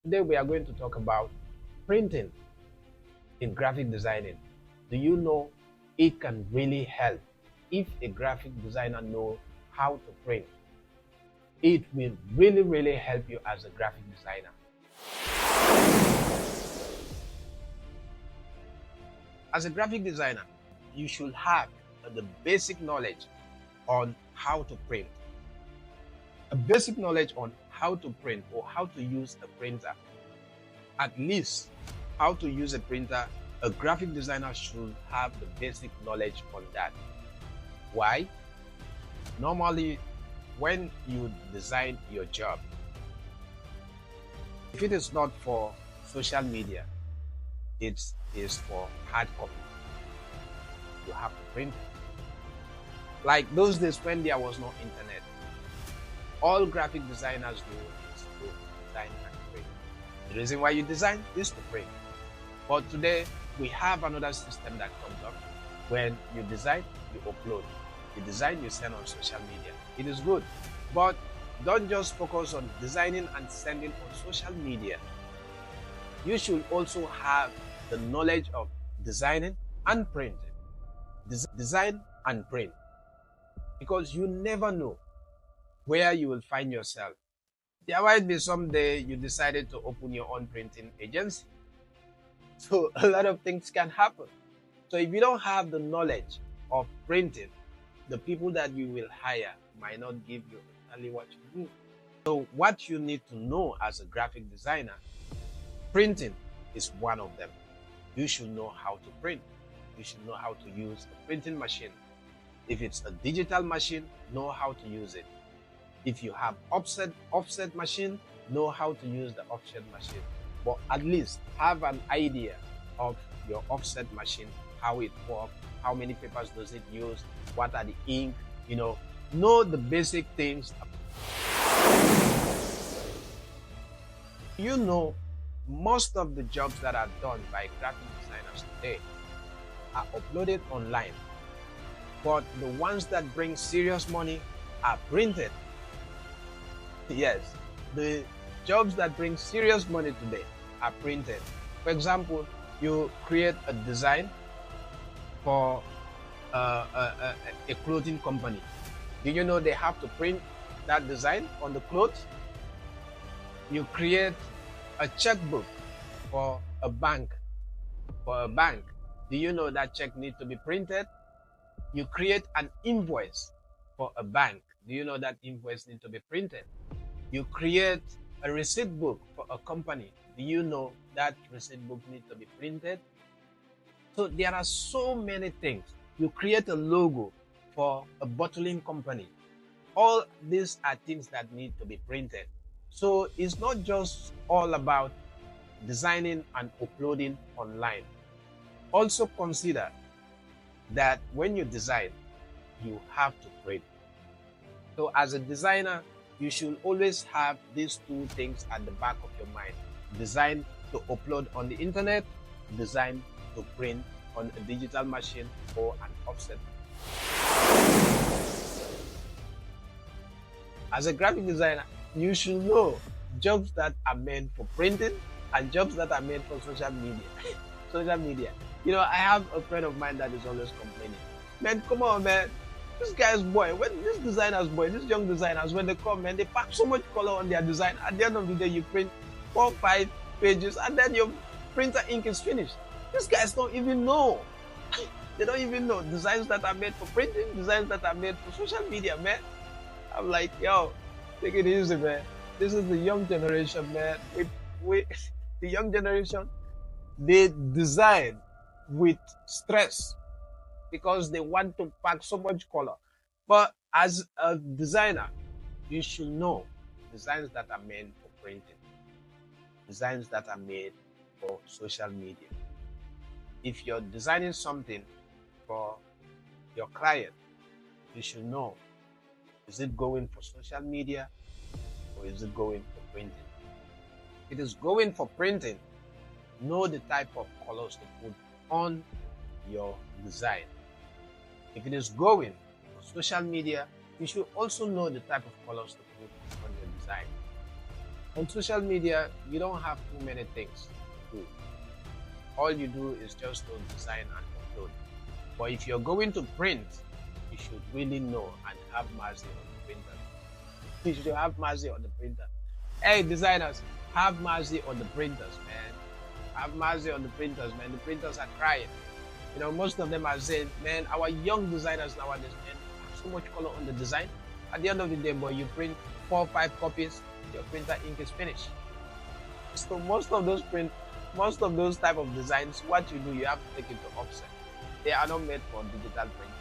Today we are going to talk about printing in graphic designing. Do you know it can really help if a graphic designer know how to print? It will really help you as a graphic designer. As a graphic designer, you should have the basic knowledge on how to print. A basic knowledge on how to print or how to use a printer. At least how to use a printer, a graphic designer should have the basic knowledge on that. Why? Normally, when you design your job, if it is not for social media, it is for hard copy. You have to print it. Like those days when there was no internet, all graphic designers do is to design and print. The reason why you design is to print. But today, we have another system that comes up. When you design, you upload. You design, you send on social media. It is good. But don't just focus on designing and sending on social media. You should also have the knowledge of designing and printing. Design and print. Because you never know where you will find yourself. There might be someday you decided to open your own printing agency. So a lot of things can happen. So if you don't have the knowledge of printing, the people that you will hire might not give you exactly what you need. So what you need to know as a graphic designer, printing is one of them. You should know how to print. You should know how to use a printing machine. If it's a digital machine, know how to use it. If you have offset machine, know how to use the offset machine. But at least have an idea of your offset machine, how it works, how many papers does it use, what are the ink, know the basic things. Most of the jobs that are done by graphic designers today are uploaded online. But the ones that bring serious money are printed. Yes, the jobs that bring serious money today are printed. For example, you create a design for a clothing company. Do you know they have to print that design on the clothes? You create a checkbook for a bank. Do you know that check needs to be printed? You create an invoice for a bank. Do you know that invoice needs to be printed? You create a receipt book for a company. Do you know that receipt book needs to be printed? So there are so many things. You create a logo for a bottling company. All these are things that need to be printed. So it's not just all about designing and uploading online. Also consider that when you design, you have to print. So as a designer, you should always have these two things at the back of your mind. Design to upload on the internet, design to print on a digital machine or an offset. As a graphic designer, you should know jobs that are meant for printing and jobs that are meant for social media. Social media. I have a friend of mine that is always complaining. Man, come on, man. This guy's boy, these young designers, when they come, man, they pack so much color on their design. At the end of the day, you print 4 5 pages and then your printer ink is finished. These guys don't even know. They don't even know designs that are made for printing, designs that are made for social media, man. I'm like, yo, take it easy, man. This is the young generation, man. The young generation, they design with stress because they want to pack so much color. But as a designer, you should know designs that are made for printing, designs that are made for social media. If you're designing something for your client, you should know, is it going for social media or is it going for printing? If it is going for printing, know the type of colors to put on your design. If it is going for social media, you should also know the type of colors to put on your design. On social media, you don't have too many things to do. All you do is just to design and upload. But if you're going to print, you should really know and have mercy on the printer. You should have mercy on the printer. Hey, designers, have mercy on the printers, man. Have mercy on the printers, man. The printers are crying. You know, most of them are saying, man, our young designers nowadays, man, have so much color on the design. At the end of the day, boy, you print 4 or 5 copies, your printer ink is finished. So most of those type of designs, what you do, you have to take it to offset. They are not made for digital print.